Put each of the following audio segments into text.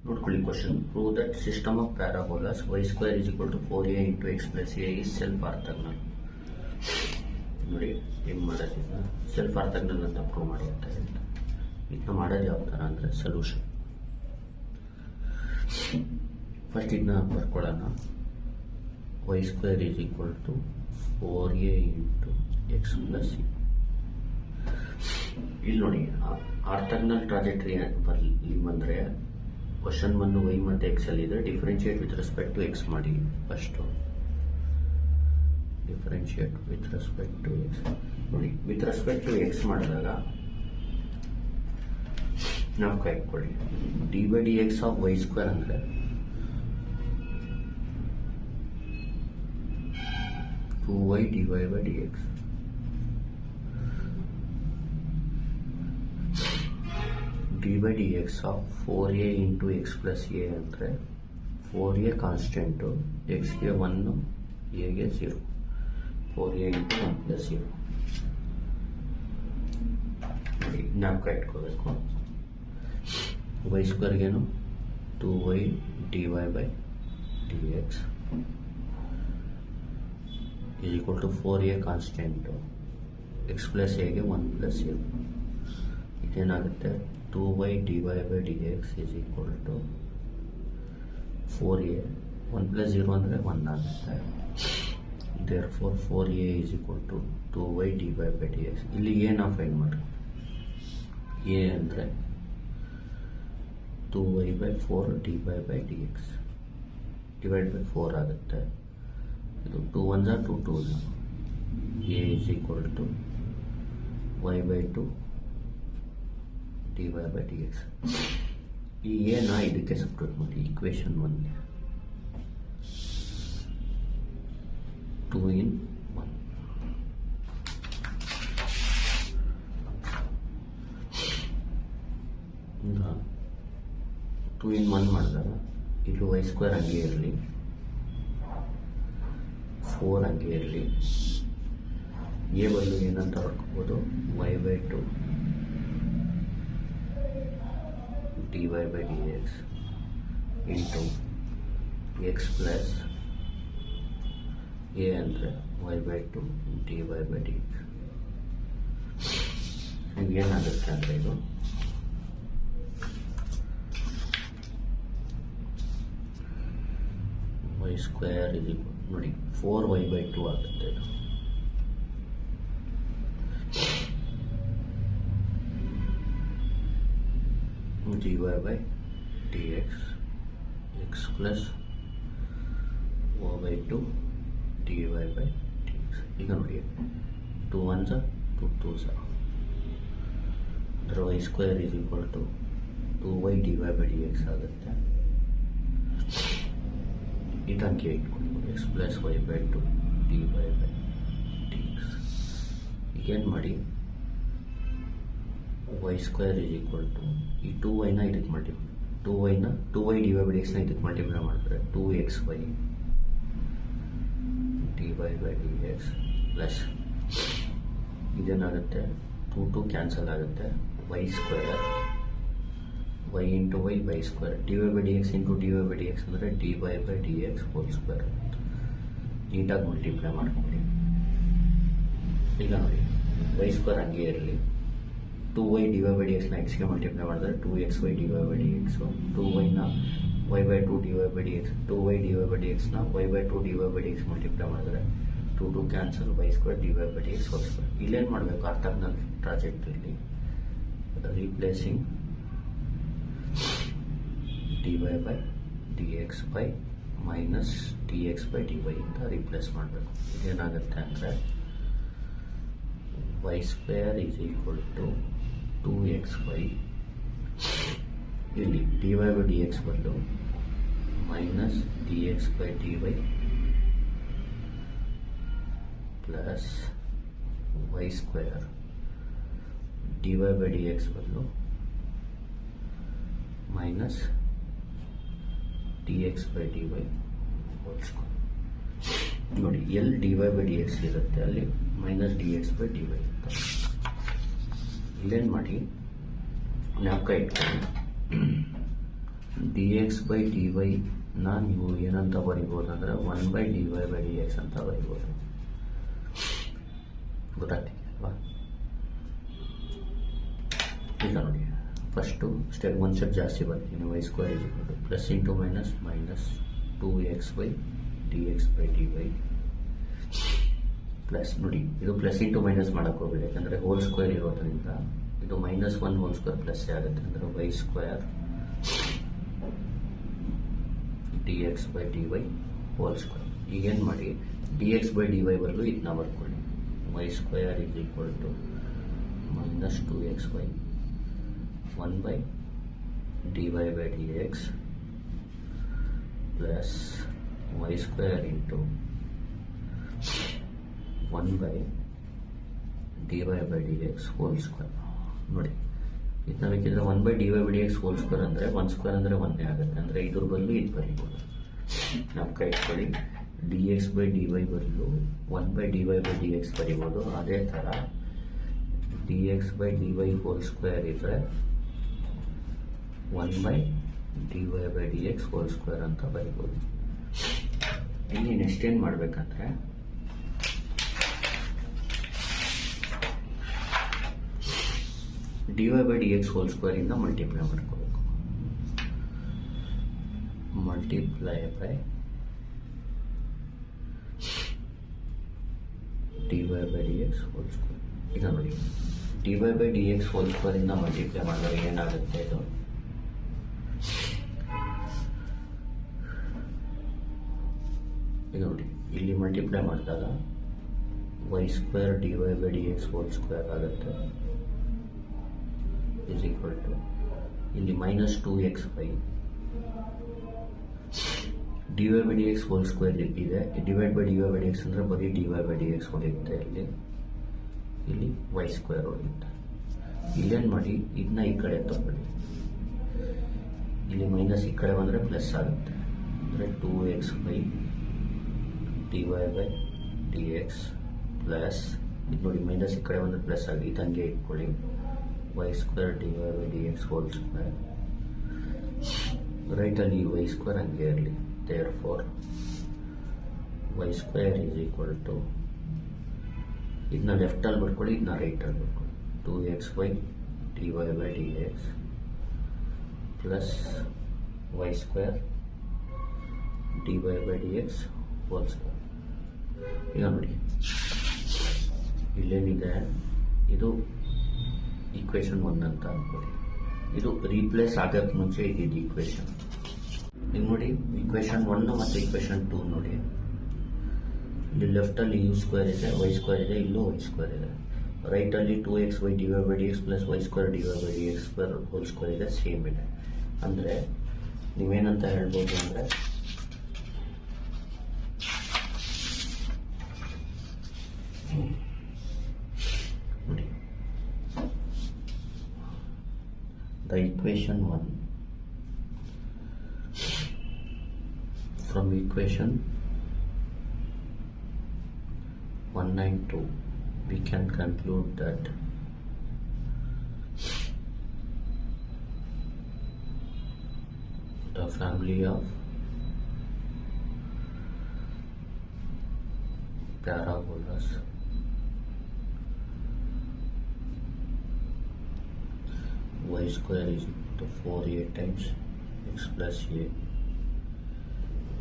ನೋಡ್ಕೊಳ್ಳಿ question. Prove that system of parabolas y square is equal to 4a into x plus a is self orthogonal. ನೋಡಿ ಏನು ಮಾಡೋದಿಲ್ಲ, self ಆರ್ಥಗ್ನಲ್ ಅಂತ prove ಮಾಡಿ ಅಂತ ಹೇಳ್ತಾರೆ. ಇದನ್ನ ಮಾಡೋದು ಯಾವ ಥರ ಅಂದರೆ ಸೊಲ್ಯೂಷನ್. ಫಸ್ಟ್ ಇದನ್ನ ಬರ್ಕೊಳ್ಳೋಣ. y square is equal to 4a into x plus a. ಇಲ್ಲಿ ನೋಡಿ ಆರ್ಥಗ್ನಲ್ ಟ್ರಾಜೆಕ್ಟರಿ ಬರಲಿ ಬಂದರೆ ಕ್ವಶನ್ ಬಂದು y ಮತ್ತು ಎಕ್ಸ್ ಅಲ್ಲಿ ಇದ್ರೆ differentiate with respect to x ಮಾಡಿ. First differentiate with respect to x ನೋಡಿ. ವಿತ್ ರೆಸ್ಪೆಕ್ಟ್ ಟು ಎಕ್ಸ್ ಮಾಡಿದಾಗ ನಾವು ಕೈಕೊಳ್ಳಿ d by d x of y square ಅಂದರೆ two y d y by d x. D by d x of 4a into x plus a ಅಂದರೆ 4a constant, ಎಕ್ಸ್ಗೆ 1, ಎಗೆ 0. 4a into 1 plus 0 ನೋಡಿ ಜ್ಞಾಪಕ ಇಟ್ಕೋಬೇಕು. Y ಸ್ಕ್ವೇರ್ಗೇನು 2y dy by d x is equal to 4a constant, x plus ಎಗೆ 1 plus 0. ಇದೇನಾಗುತ್ತೆ 2y dy by dx is equal to 4a. 1 plus 0 ಅಂದರೆ 1 ಆಗುತ್ತೆ. therefore 4a is equal to 2y dy by dx. ಇಲ್ಲಿ a ನಾವು find ಮಾಡಿ. a ಅಂದರೆ 2y by 4 dy by dx divide by 4 ಆಗುತ್ತೆ. ಇದು 2 1s are 2 2s. a is equal to y by 2 dy by dx. ಈ ಏನ ಇದಕ್ಕೆ separate ಮಾಡಿ ಈಕ್ವೇಶನ್ 1ಗೆ 2 in 1. ಈಗ 2 in 1 ಮಾಡಿದಾಗ ಇಲ್ಲಿ ವೈ ಸ್ಕ್ವೇರ್ ಹಂಗೆ ಇರಲಿ, 4 ಹಂಗೆ ಇರಲಿ. ಎ ಬದಲು ಏನಂತ ಬರ್ಕೋಬೋದು y by 2 dy by dx into x plus a ಅಂದರೆ y by 2 dy by dx. ಏನಾಗುತ್ತೆ ಅಂದರೆ ಇದು y ಸ್ಕ್ವೇರ್ ಇದು ನೋಡಿ 4y by 2 ಆಗುತ್ತೆ. ಇದು dy by dx x plus o by 2 dy by dx. ಈಗ ನೋಡಿ 2 1s 2 2s ಅಂದರೆ y square is equal to 2y dy by dx ಆಗುತ್ತೆ. ಇದಕ್ಕೆ ಇಟ್ಕೊಂಡು x plus y by 2 dy by dx. ಈಗೇನು ಮಾಡಿ y square is equal to ಈ 2yನ ಇದಕ್ಕೆ multiply 2y dy by dx ಇದಕ್ಕೆ ಮಲ್ಟಿಪ್ಲೈ ಮಾಡಿದ್ರೆ 2xy dy by dx plus ಇದೇನಾಗುತ್ತೆ 2 2 ಕ್ಯಾನ್ಸಲ್ ಆಗುತ್ತೆ. y square y into y square dy by dx into dy by dx ಅಂದರೆ dy by dx whole square. ನೀಟಾಗಿ multiply ಮಾಡ್ಕೊಳ್ಳಿ. ಈಗ ನೋಡಿ y square ಹಂಗೆ ಇರಲಿ, 2y dy by dx ನ ಎಕ್ಸ್ಗೆ ಮಲ್ಟಿಪ್ಲೈ ಮಾಡಿದ್ರೆ 2xy dy by dx, 2yನ y by 2 dy by dx, 2y dy by dx ನ y by 2 dy by dx multiply ಮಾಡಿದ್ರೆ 2 2 cancel y square dy by dx whole square. ಇಲ್ಲೇನು ಮಾಡಬೇಕು orthogonal ಟ್ರಾಜೆಕ್ಟರಿಲಿ replacing dy by dx by minus dx by dy ಅಂತ replace ಮಾಡಬೇಕು. ಇದೇನಾಗುತ್ತೆ ಅಂದರೆ y square is equal to 2xy ಇಲ್ಲಿ dy by dx ಬದಲು minus dx by dy plus y square dy by dx ಬದಲು minus dx by dy whole square. ನೋಡಿ ಎಲ್ಲಿ dy by dx ಇರುತ್ತೆ ಅಲ್ಲಿ ಮೈನಸ್ dx by dy ಇರುತ್ತೆ. ಇಲ್ಲೇನು ಮಾಡಿ ಜ್ಞಾಪಕ ಇಟ್ಕೊಂಡು ಡಿ ಎಕ್ಸ್ ಬೈ ಡಿ ವೈನ ನೀವು ಏನಂತ ಬರಿಬೋದು ಅಂದರೆ 1/dy/dx ಅಂತ ಬರಿಬೋದು. ಗೊತ್ತಾಗ್ತಿದೆ ಅಲ್ವಾ? ಈಗ ನೋಡಿ, ಫಸ್ಟು ಸ್ಟೆಪ್ ಒಂದು ಸ್ಟೆಪ್ ಜಾಸ್ತಿ ಬರ್ತೀನಿ. y² plus into minus minus 2x/dx/dy plus ನೋಡಿ, ಇದು ಪ್ಲಸ್ ಇಂಟು ಮೈನಸ್ ಮಾಡೋಕ್ಕೆ ಹೋಗಬೇಡಿ, ಯಾಕಂದರೆ ಹೋಲ್ ಸ್ಕ್ವೇರ್ ಇರೋದ್ರಿಂದ ಇದು -1 ಹೋಲ್ ಸ್ಕ್ವೇರ್ ಪ್ಲಸ್ ಆಗುತ್ತೆ, ಅಂದರೆ y² dx/dy ಹೋಲ್ ಸ್ಕ್ವೇರ್. ಈಗೇನು ಮಾಡಿ, dx/dy ಬದಲು ಇದನ್ನ ಬರ್ಕೊಳ್ಳಿ. y² = -2xy 1/dy/dx plus y² into 1/dy/dx whole square. ನೋಡಿ, ಇದನ್ನ ಬೇಕಿದ್ರೆ 1/dy/dx ಹೋಲ್ ಸ್ಕ್ವೇರ್ ಅಂದರೆ 1² ಅಂದರೆ 1 ಆಗುತ್ತೆ, ಅಂದರೆ ಇದ್ರ ಬದಲು ಇದು ಬರೀಬೋದು. ನಾವು ಕೈ ಇಟ್ಕೊಳ್ಳಿ, dx/dy ಬದಲು 1/dy/dx ಬರಿಬೋದು. ಅದೇ ಥರ dx/dy ಹೋಲ್ ಸ್ಕ್ವೇರ್ ಇದ್ದರೆ 1/dy/dx ಹೋಲ್ ಸ್ಕ್ವೇರ್ ಅಂತ ಬರಿಬೋದು. ಇಲ್ಲಿ ನೆಕ್ಸ್ಟ್ ಏನು ಮಾಡಬೇಕಂದ್ರೆ, dy/dx ಹೋಲ್ ಸ್ಕ್ವೇರ್ ಇಂದ ಮಲ್ಟಿಪ್ಲೈ ಮಾಡ್ಕೋಬೇಕು. Multiply by dy/dx whole square. ಈಗ ನೋಡಿ, dy/dx ಹೋಲ್ ಸ್ಕ್ವೇರ್ ಇಂದ ಮಲ್ಟಿಪ್ಲೈ ಮಾಡಿದ್ರೆ ಏನಾಗುತ್ತೆ? ಇದು ಈಗ ನೋಡಿ, ಇಲ್ಲಿ ಮಲ್ಟಿಪ್ಲೈ ಮಾಡಿದಾಗ y² dy/dx ಹೋಲ್ ಸ್ಕ್ವೇರ್ ಆಗುತ್ತೆ, is equal to ಇಲ್ಲಿ -2xy dy/dx ಹೋಲ್ ಸ್ಕ್ವೇರ್ ಇದೆ. ಡಿವೈಡ್ ಬೈ dy/dx ಅಂದರೆ ಬರೀ dy/dx ಹೊಡೆಯುತ್ತೆ, ಇಲ್ಲಿ y² ಹೊಡೆಯುತ್ತೆ. ಇಲ್ಲೇನು ಮಾಡಿ, ಇದನ್ನ ಈ ಕಡೆ ತಗೊಳ್ಳಿ, ಇಲ್ಲಿ ಮೈನಸ್ ಈ ಕಡೆ ಬಂದರೆ ಪ್ಲಸ್ ಆಗುತ್ತೆ, ಅಂದರೆ 2xy dy/dx ಪ್ಲಸ್ ಇದು ನೋಡಿ, ಮೈನಸ್ ಈ ಕಡೆ ಬಂದರೆ ಪ್ಲಸ್ ಆಗಿ ಇದಂಗೆ ಇಟ್ಕೊಳ್ಳಿ, y² dy/dx whole square. ರೈಟಲ್ಲಿ y² ಹಂಗೆ ಇರಲಿ. therefore y² = ಇದನ್ನ ಲೆಫ್ಟಲ್ಲಿ ಬರ್ಕೊಳ್ಳಿ, ಇದನ್ನ ರೈಟಲ್ಲಿ ಬರ್ಕೊಳ್ಳಿ. 2xy dy/dx plus y² dy/dx whole square. ಈಗ ನೋಡಿ, ಇಲ್ಲೇನಿದೆ, ಇದು ಈಕ್ವೇಷನ್ 1 ಅಂತ ಅನ್ಕೊಳ್ಳಿ. ಇದು ರೀಪ್ಲೇಸ್ ಆಗೋಕ್ಕೆ ಮುಂಚೆ ಇದ್ದಿದ್ದು ಈಕ್ವೇಷನ್. ಈಗ ನೋಡಿ, ಈಕ್ವೇಷನ್ 1 ಮತ್ತು ಈಕ್ವೇಷನ್ 2 ನೋಡಿ, ಇಲ್ಲಿ ಲೆಫ್ಟಲ್ಲಿ u² ಇದೆ, y² ಇದೆ, ಇಲ್ಲೂ y² ಇದೆ. ರೈಟಲ್ಲಿ 2xy dy/dx plus y² dy/dx whole square ಇದೆ, ಸೇಮ್ ಇದೆ. ಅಂದರೆ ನೀವೇನಂತ ಹೇಳ್ಬೋದು ಅಂದರೆ, ನೋಡಿ, the equation 1 from equation 1 and 2 we can conclude that the family of parabolas y² is equal to 4a times x plus a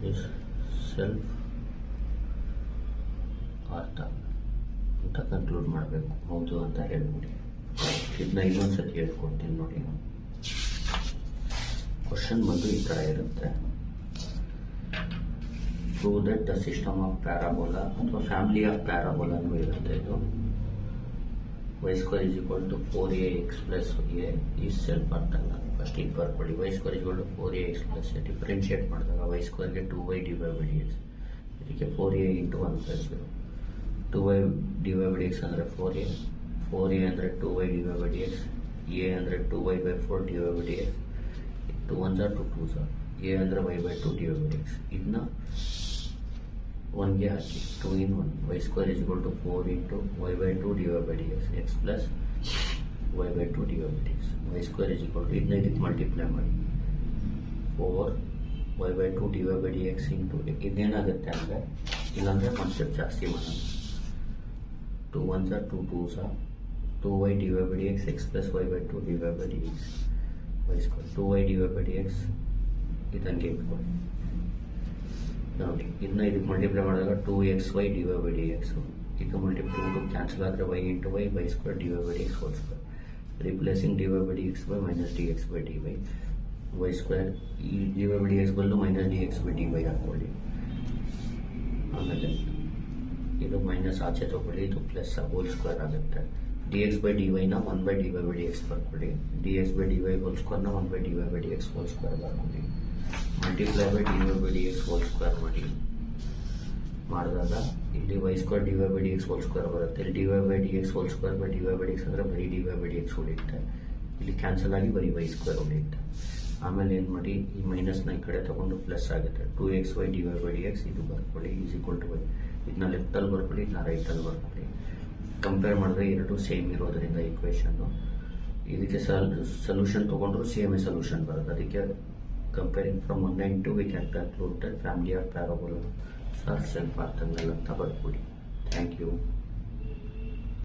is self ಅರ್ಥ ಅಂತ conclude ಮಾಡಬೇಕು. ಹೌದು ಅಂತ ಹೇಳ್ಬಿಡಿ. ಇದನ್ನ ಇನ್ನೊಂದ್ಸತಿ ಹೇಳ್ಕೊಡ್ತೀನಿ ನೋಡಿ. ಕ್ವಶನ್ ಬಂದು ಈ ಥರ ಇರುತ್ತೆ. Prove that the system of parabola ಅಥವಾ ಫ್ಯಾಮಿಲಿ ಆಫ್ ಪ್ಯಾರಾಬೋಲಾನು ಇರುತ್ತೆ. ಇದು y² is equal to 4ax plus a is self ಅರ್ಥ ಅಲ್ಲ. ಫಸ್ಟ್ ಇದು ಬರ್ಕೊಳ್ಳಿ. y² is equal to 4ax plus a differentiate ಮಾಡಿದಾಗ y² ಗೆ 2y dy/dx, ಇದಕ್ಕೆ 4a into 1 plus 0. 2y dy/dx ಅಂದರೆ 4a, 4a ಅಂದರೆ 2y dy/dx, a ಅಂದರೆ 2y/4 dy/dx, 2 1s are 2 2s are, a ಅಂದರೆ y/2 dy/dx. ಇದನ್ನ 1ಗೆ ಹಾಕಿ 2 in 1, y² is equal to 4 into y/2 dy/dx x plus y/2 dy/dx, y² is equal to ಇದನ್ನ ಇದಕ್ಕೆ multiply ಮಾಡಿ 4y/2 dy/dx into ಇದೇನಾಗುತ್ತೆ ಅಂದರೆ ಇಲ್ಲಾಂದರೆ concept ಜಾಸ್ತಿ ಮಾಡೋಣ. 2 1s are 2 2s are 2y dy/dx x plus y/2 dy/dx y square 2y dy/dx ಇದನ್ಗೆ ಇಟ್ಕೊಳ್ಳಿ. ನೋಡಿ ಇದನ್ನ ಇದಕ್ಕೆ ಮಲ್ಟಿಪ್ಲೈ ಮಾಡಿದಾಗ 2xy dy/dx ಇದು ಮಲ್ಟಿಪ್ಲೈ 2 ಕ್ಯಾನ್ಸಲ್ ಆದರೆ y into y square dy/dx whole square replacing dy/dx by minus dx/dy y square ಈ dy/dx ಬದಲು minus dx/dy ಹಾಕೊಳ್ಳಿ. ಆಮೇಲೆ ಇದು ಮೈನಸ್ ಆಚೆ ತಗೊಳ್ಳಿ, ಇದು ಪ್ಲಸ್ ಹೋಲ್ ಸ್ಕ್ವೇರ್ ಆಗುತ್ತೆ. dx/dy ನ 1/dy/dx ಬರ್ಕೊಳ್ಳಿ, dx/dy ಹೋಲ್ ಸ್ಕ್ವೇರ್ನ 1/dy/dx ಹೋಲ್ ಸ್ಕ್ವೇರ್ ಬರ್ಕೊಳ್ಳಿ. Multiply by dy/dx whole square ಮಾಡಿದಾಗ ಇಲ್ಲಿ y square dy/dx whole square ಬರುತ್ತೆ. ಇಲ್ಲಿ dy/dx whole square by dy/dx ಅಂದರೆ ಬರೀ dy/dx ಉಳಿಯುತ್ತೆ. ಇಲ್ಲಿ ಕ್ಯಾನ್ಸಲ್ ಆಗಿ ಬರೀ y ಸ್ಕ್ವೇರ್ ಉಳಿಯುತ್ತೆ. ಆಮೇಲೆ ಏನು ಮಾಡಿ, ಈ ಮೈನಸ್ನ ಈ ಕಡೆ ತಗೊಂಡು ಪ್ಲಸ್ ಆಗುತ್ತೆ. 2xy dy/dx ಇದು ಬರ್ಕೊಳ್ಳಿ ಈಸ್ ಈಕ್ವಲ್ ಟು y. ಇದನ್ನ ಲೆಫ್ಟಲ್ಲಿ ಬರ್ಕೊಳ್ಳಿ, ಇದನ್ನ ರೈಟಲ್ಲಿ ಬರ್ಕೊಳ್ಳಿ. ಕಂಪೇರ್ ಮಾಡಿದ್ರೆ ಎರಡು ಸೇಮ್ ಇರೋದರಿಂದ ಈಕ್ವೇಷನ್ನು ಇದಕ್ಕೆ ಸೊಲ್ಯೂಷನ್ ತೊಗೊಂಡ್ರು ಸೇಮೇ ಸೊಲ್ಯೂಷನ್ ಬರುತ್ತೆ. ಅದಕ್ಕೆ comparing from 1 and 2 we can conclude that family of parabolas are self-orthogonal ಅಂತ ಬರ್ಕೊಳ್ಳಿ. Thank you.